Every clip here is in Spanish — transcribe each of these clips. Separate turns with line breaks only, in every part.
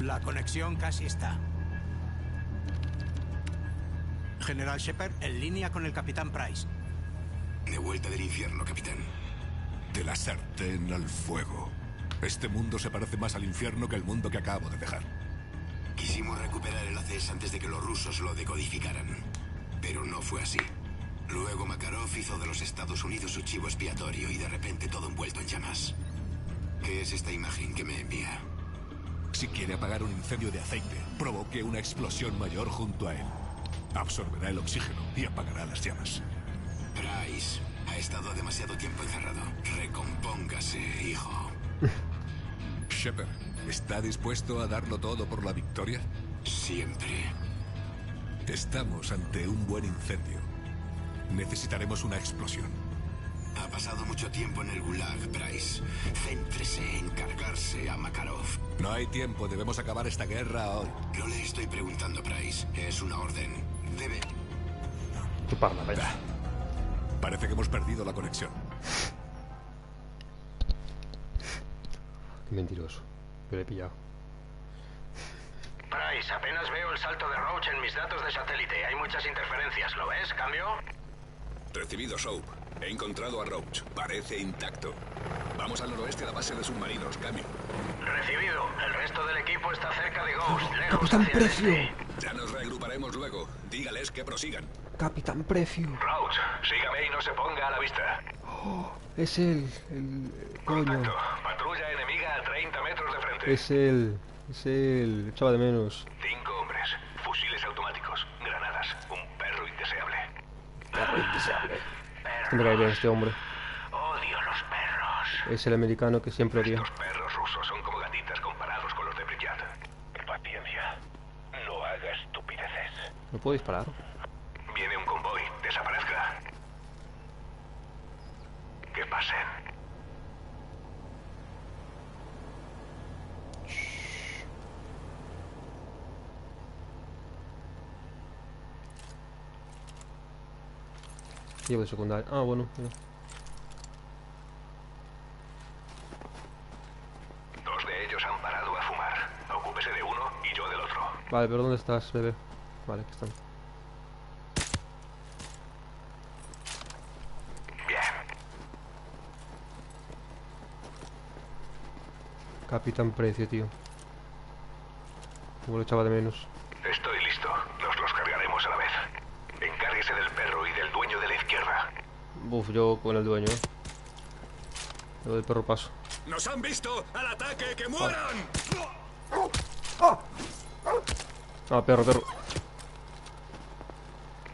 La conexión casi está. General Shepard, en línea con el Capitán Price.
De vuelta del infierno, capitán.
De la sartén al fuego. Este mundo se parece más al infierno que el mundo que acabo de dejar.
Quisimos recuperar el ACS antes de que los rusos lo decodificaran. Pero no fue así. Luego Makarov hizo de los Estados Unidos su chivo expiatorio y de repente todo envuelto en llamas. ¿Qué es esta imagen que me envía?
Si quiere apagar un incendio de aceite, provoque una explosión mayor junto a él. Absorberá el oxígeno y apagará las llamas.
Price ha estado demasiado tiempo encerrado. Recompóngase, hijo.
Shepard, ¿está dispuesto a darlo todo por la victoria?
Siempre.
Estamos ante un buen incendio. Necesitaremos una explosión.
Ha pasado mucho tiempo en el Gulag, Price. Céntrese en cargarse a Makarov.
No hay tiempo, debemos acabar esta guerra hoy.
No le estoy preguntando, Price. Es una orden. Debe...
Tu parla, vaya.
Parece que hemos perdido la conexión.
Qué mentiroso. Yo le he pillado.
Price, apenas veo el salto de Roach en mis datos de satélite. Hay muchas interferencias. ¿Lo ves? ¿Cambio?
Recibido, Soap. He encontrado a Roach. Parece intacto. Vamos al noroeste a la base de submarinos. Cambio.
Recibido. El resto del equipo está cerca de Ghost. Lejos
Capitán
hacia el
Precio.
este.
Ya nos reagruparemos luego. Dígales que prosigan.
Capitán Precio.
Roach, sígame y no se ponga a la vista.
Oh, es él. El coño.
Contacto. Patrulla enemiga a 30 metros de frente.
Es él. Es él. Echaba de menos.
5 hombres. Fusiles automáticos. Granadas. Un perro indeseable.
Perro indeseable.
Perros.
Siempre cae bien este hombre.
Odio los perros.
Es el americano que siempre odia.
Estos perros rusos son como gatitas comparados con los de Pripyat. Paciencia. No haga estupideces.
¿No puedo disparar?
Viene un convoy. Desaparezca. Que pasen.
Llevo de secundaria. Ah, bueno. Mira.
Dos de ellos han parado a fumar. Ocúpese de uno y yo del otro.
Vale, pero ¿dónde estás, bebé? Vale, aquí están.
Bien.
Capitán Precio, tío. Como lo echaba de menos.
Estoy listo. Nos los cargaremos a la vez. Encárguese del perro y del dueño de la izquierda.
Uf, yo con el dueño, Lo del perro paso.
¡Nos han visto! ¡Al ataque! ¡Que mueran!
Ah, perro, perro.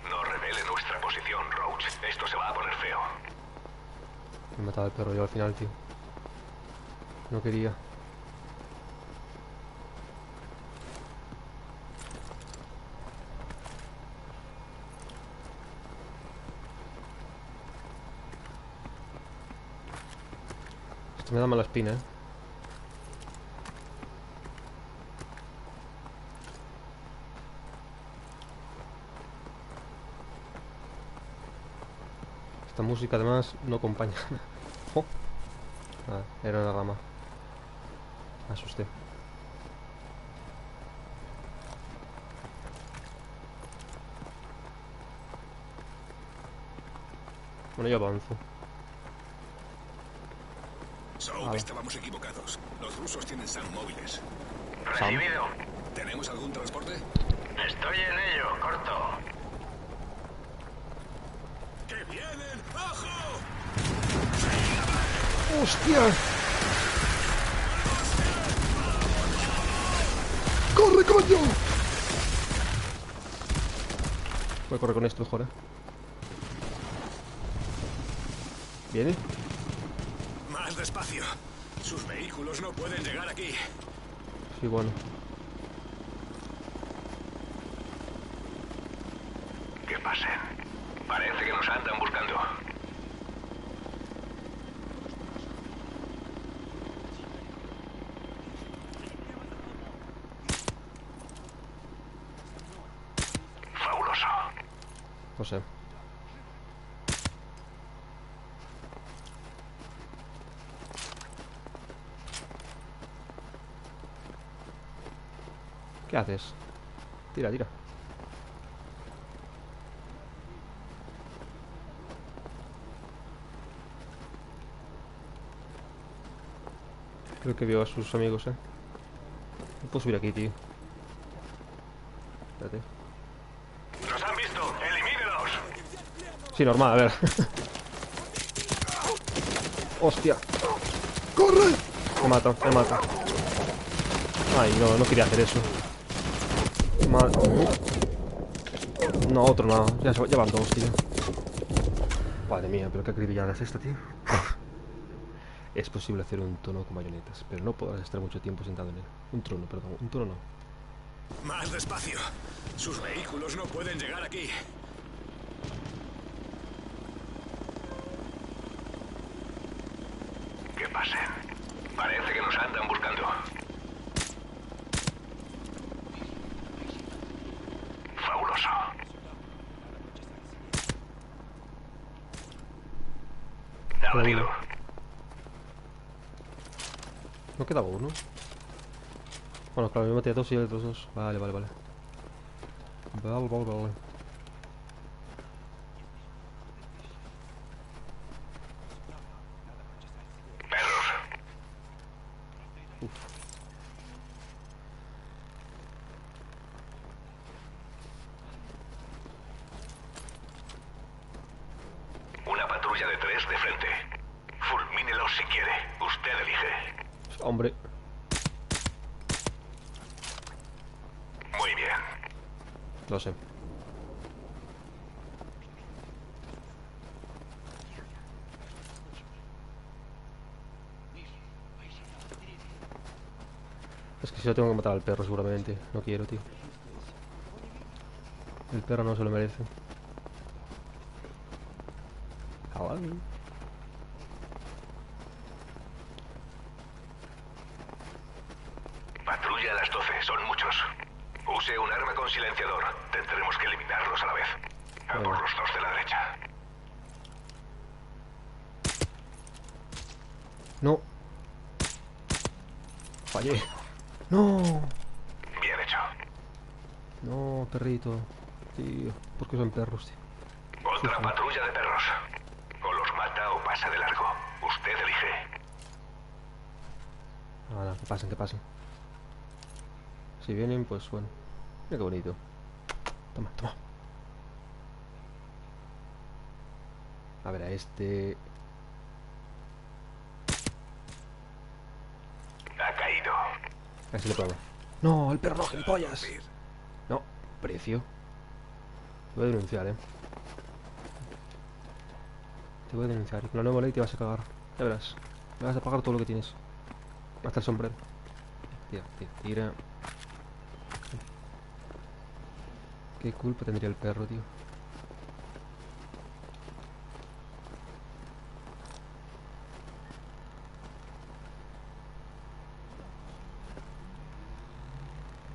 No revele nuestra posición, Roach. Esto se va a poner feo.
Me he matado al perro yo al final, tío. No quería. Esto me da mala espina, Esta música además no acompaña. Oh. Ah, era una rama. Me asusté. Bueno, yo avanzo.
Soap, estábamos equivocados. Los rusos tienen SAM móviles.
Recibido.
¿Tenemos algún transporte?
Estoy en ello, corto.
¡Que vienen! ¡Ojo!
¡Hostia! ¡Corre, coño! Voy a correr con esto mejor, ¿Viene?
Más despacio. Sus vehículos no pueden llegar aquí.
Sí, bueno.
Que pasen. Parece que nos andan buscando. Fabuloso.
No sé. ¿Qué haces? Tira, tira. Creo que vio a sus amigos, No puedo subir aquí, tío. Espérate.
¡Nos han visto! ¡Elimínelos!
Sí, normal, a ver. ¡Hostia! ¡Corre! Me mata, me mata. Ay, no, no quería hacer eso. No, otro no. Ya van dos, tío. Madre mía, pero qué acribillada es esta, tío. Es posible hacer un tono con bayonetas, pero no podrás estar mucho tiempo sentado en él. Un trono, perdón. Un trono no.
Más despacio. Sus vehículos no pueden llegar aquí.
Que pasen. Parece que nos andan buscando. Fabuloso. Abatido.
No quedaba uno. Bueno, claro, yo maté a dos y a otros dos. Vale, vale, vale. Vale, vale, vale.
Perros. Una patrulla de 3 de frente. Fulmínelos si quiere. Usted elige.
Hombre.
Muy bien.
Lo sé. Es que si yo tengo que matar al perro seguramente. No quiero, tío. El perro no se lo merece. Hello.
Patrulla a las 12. Son muchos. Use un arma con silenciador. Tendremos que eliminarlos a la vez. A por los dos de la derecha.
No. Fallé. No.
Bien hecho.
No, perrito. Tío. ¿Por qué son perros, tío?
Otra
Sí.
patrulla de perros. O los mata o pasa de largo. Usted elige.
Nada, que pasen, que pasen. Si vienen, pues bueno. Mira qué bonito. Toma, toma. A ver, a este...
Ha caído.
A ver si le puedo. No, el perro no, gilipollas. No, precio. Te voy a denunciar, Te voy a denunciar. Y con la nueva ley te vas a cagar. Ya verás. Me vas a pagar todo lo que tienes. Hasta el sombrero. Tira, tira, tira. ¿Qué culpa tendría el perro, tío?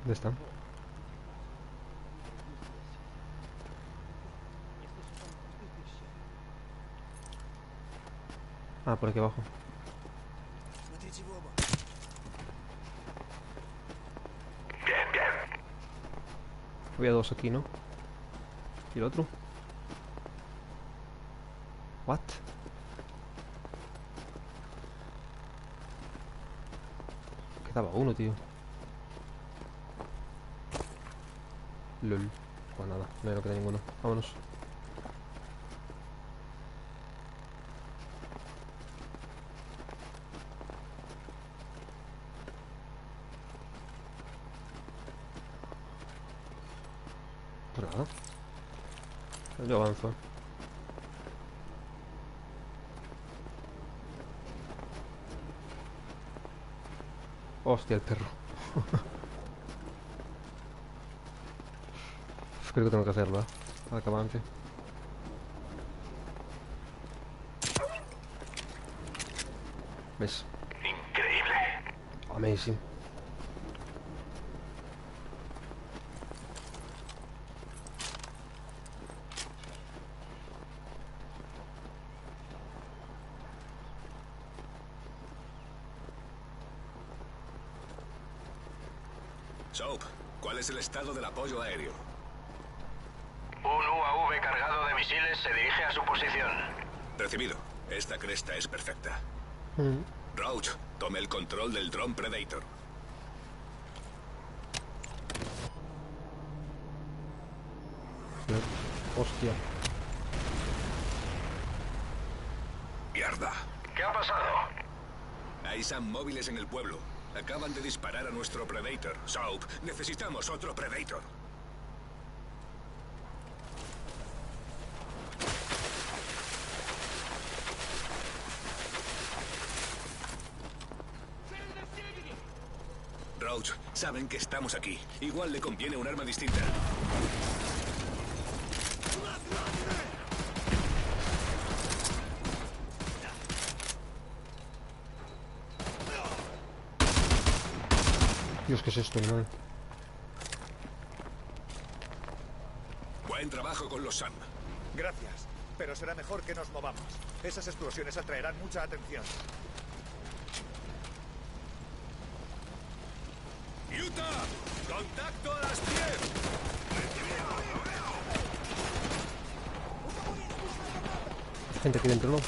¿Dónde están? Ah, por aquí abajo.
Bien, bien.
Había dos aquí, ¿no? ¿Y el otro? ¿What? Quedaba uno, tío. LOL. Pues nada, no queda ninguno. Vámonos. Pues nada. Yo avanzo. Hostia, el perro. Creo que tengo que hacerlo, para que avance. ¿Ves?
Increíble.
Amazing.
Soap, ¿Cuál es el estado del apoyo aéreo?
Un UAV cargado de misiles se dirige a su posición.
Recibido. Esta cresta es perfecta. Roach, tome el control del dron Predator.
Hostia.
Mierda.
¿Qué ha pasado?
Hay SAM móviles en el pueblo. Acaban de disparar a nuestro Predator. Soap, necesitamos otro Predator. Roach, saben que estamos aquí. Igual le conviene un arma distinta.
Dios, ¿qué es esto, animal?
Buen trabajo con los SAM.
Gracias, pero será mejor que nos movamos. Esas explosiones atraerán mucha atención.
¡Utah! ¡Contacto a las 10!
Gente aquí dentro, ¿no?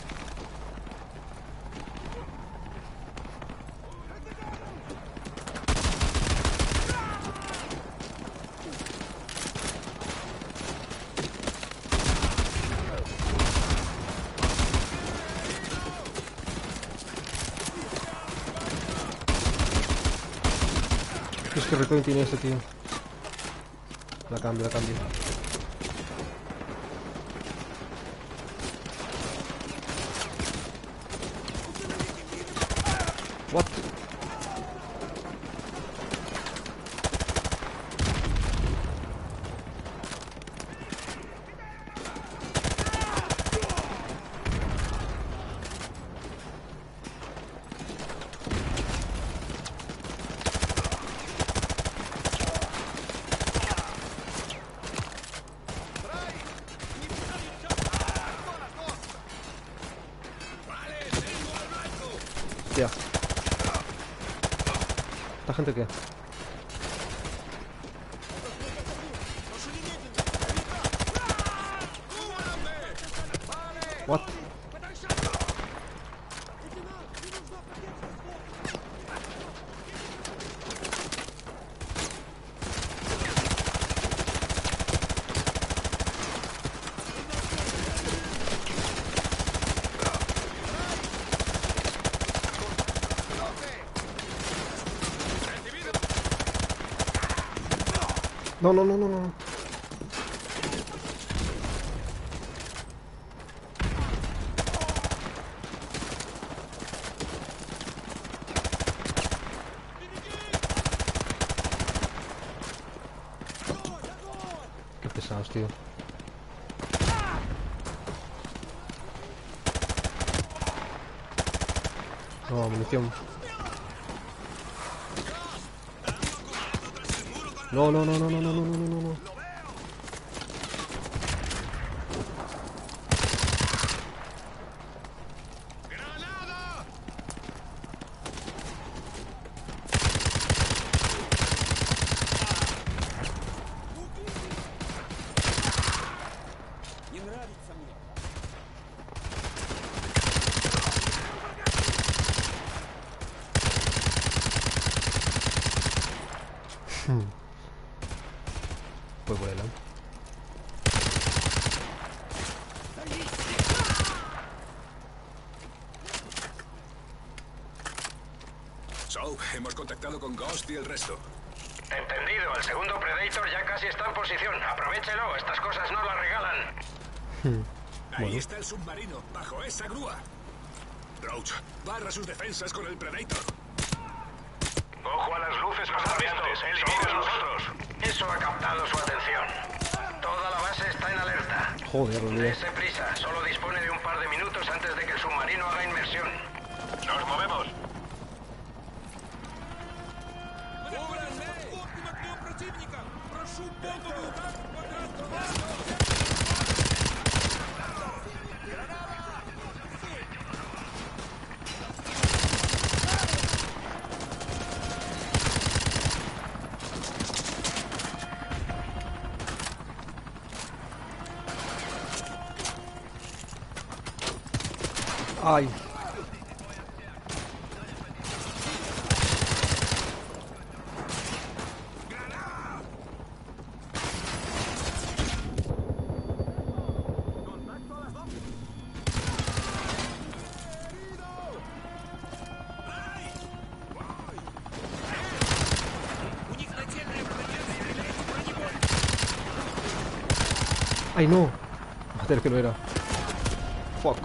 Es que recoil tiene este, tío. La cambio, la cambio. What? Hostia. ¿Esta gente qué? What? No, no, no, no, no. Qué pesados, tío. No, munición. No, no, no, no, no, no, no, no, no, no. Pues vuela.
Soap, hemos contactado con Ghost y el resto.
Entendido, el segundo Predator ya casi está en posición. Aprovechelo, estas cosas no las regalan.
Ahí está el submarino, bajo esa grúa. Roach, barra sus defensas con el Predator.
Ojo a las luces parpadeantes, somos nosotros. Eso ha captado su atención. Toda la base está en alerta.
Joder, olvidé.
Dese prisa, solo dispone de un par de minutos antes de que el submarino haga inmersión. ¡Nos movemos!
Ay. Ay, no. Joder, que no era. Fuck.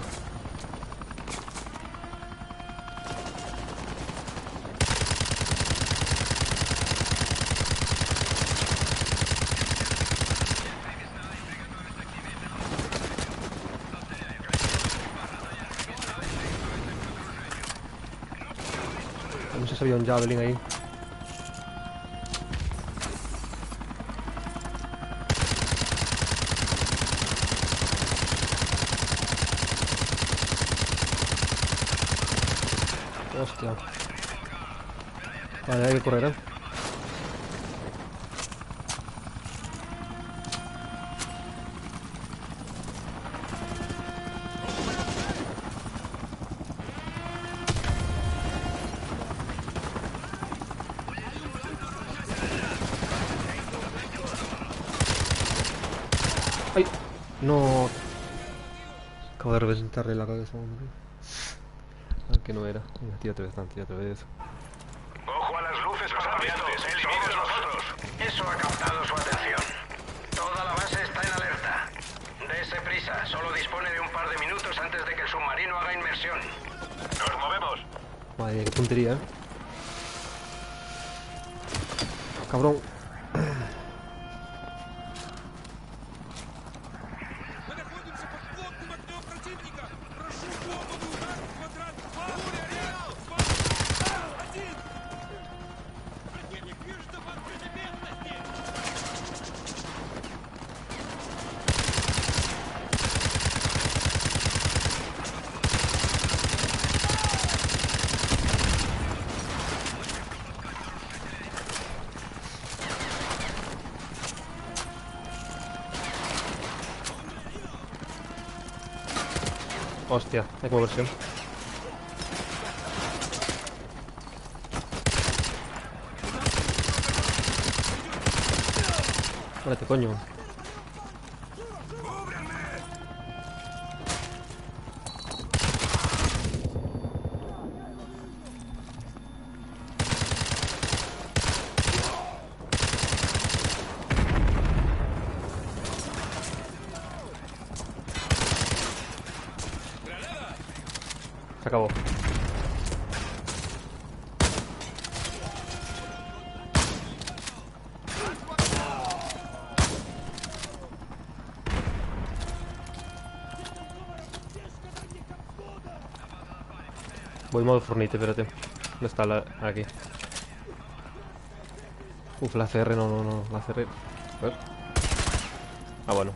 No sé si había un Javelin ahí. Hostia. Vale, hay que correr, ¿eh? ¡Ay! No. Acabo de reventarle la cabeza, hombre. Que no era. Venga, tírate otra vez.
Ojo a las luces parpadeantes. Eliminen los otros. Eso ha captado su atención. Toda la base está en alerta. Dese prisa. Solo dispone de un par de minutos antes de que el submarino haga inmersión. ¡Nos movemos!
Madre mía, qué puntería, ¿eh? Cabrón. Hostia, hay que moverse. Muérete, coño. Se acabó. Voy modo Fornite, espérate. ¿Dónde está la...? Aquí. Uf, la CR, no, la CR... A ver. Ah, bueno.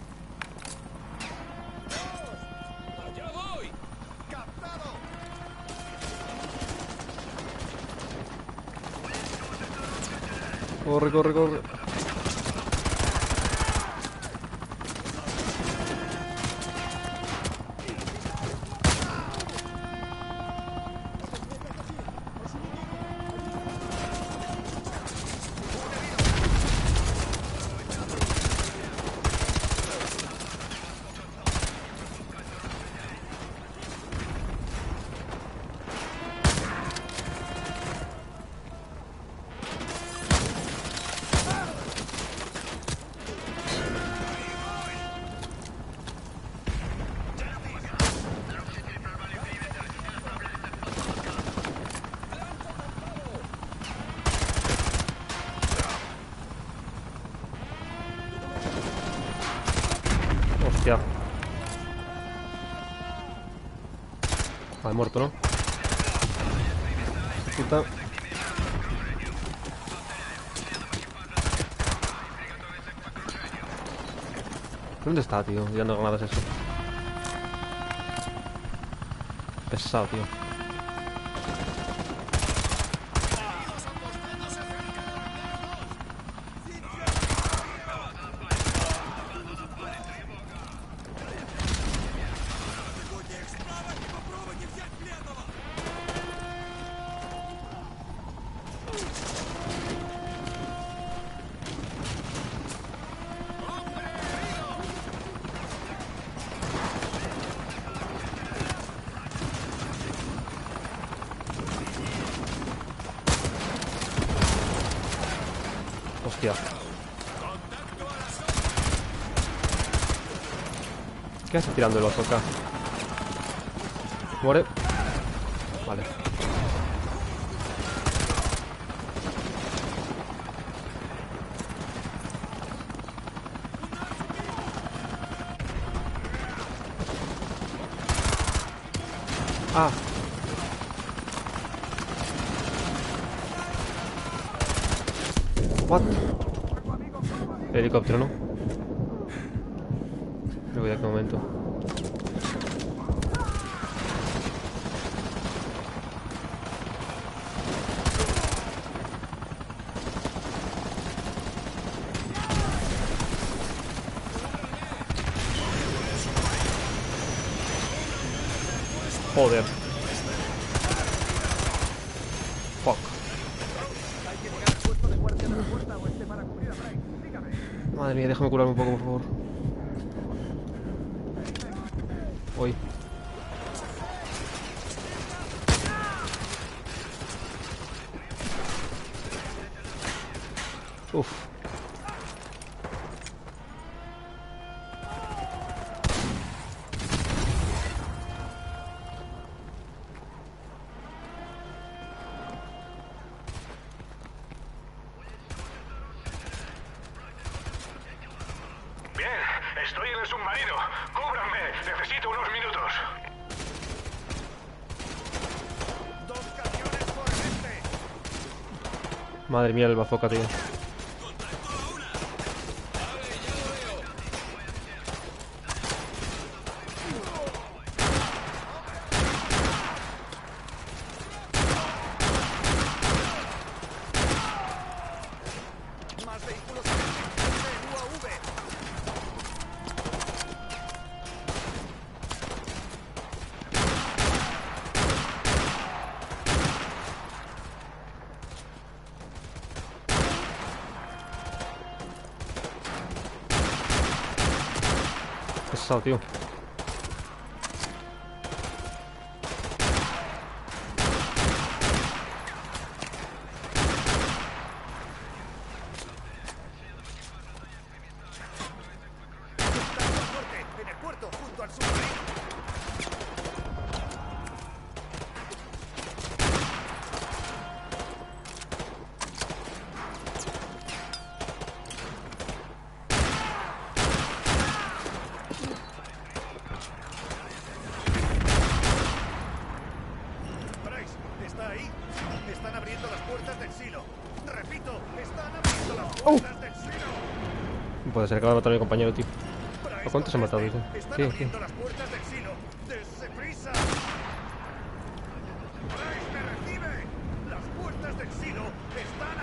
Corre, corre, corre. Hostia. Vale, muerto, ¿no? Puta. ¿Dónde está, tío? Ya no granadas eso. Pesado, tío. Hostia. ¿Qué hace tirando el bazooka? Muere. Vale. Ah. What? El helicóptero, ¿no? Creo que ya que momento. Joder. Fuck. Madre mía, déjame curarme un poco, por favor. Uy. Uf.
Bien, estoy en el submarino. ¡Cúbranme! Necesito unos minutos.
¡Dos camiones por el este!
Madre mía, el bazooka, tío.
¡Más vehículos en UAV!
Pesado, tío.
En el puerto, junto al submarino. Bryce, ¿está ahí? Están abriendo las puertas del silo. Repito, están abriendo las puertas del silo.
Puede ser que acaba de matar a mi compañero, tío.
Bryce,
¿A cuántos he matado, dice?
Están
¿Qué?
abriendo las puertas del silo. ¡Dese prisa! ¡Bryce, me recibe! Las puertas del silo están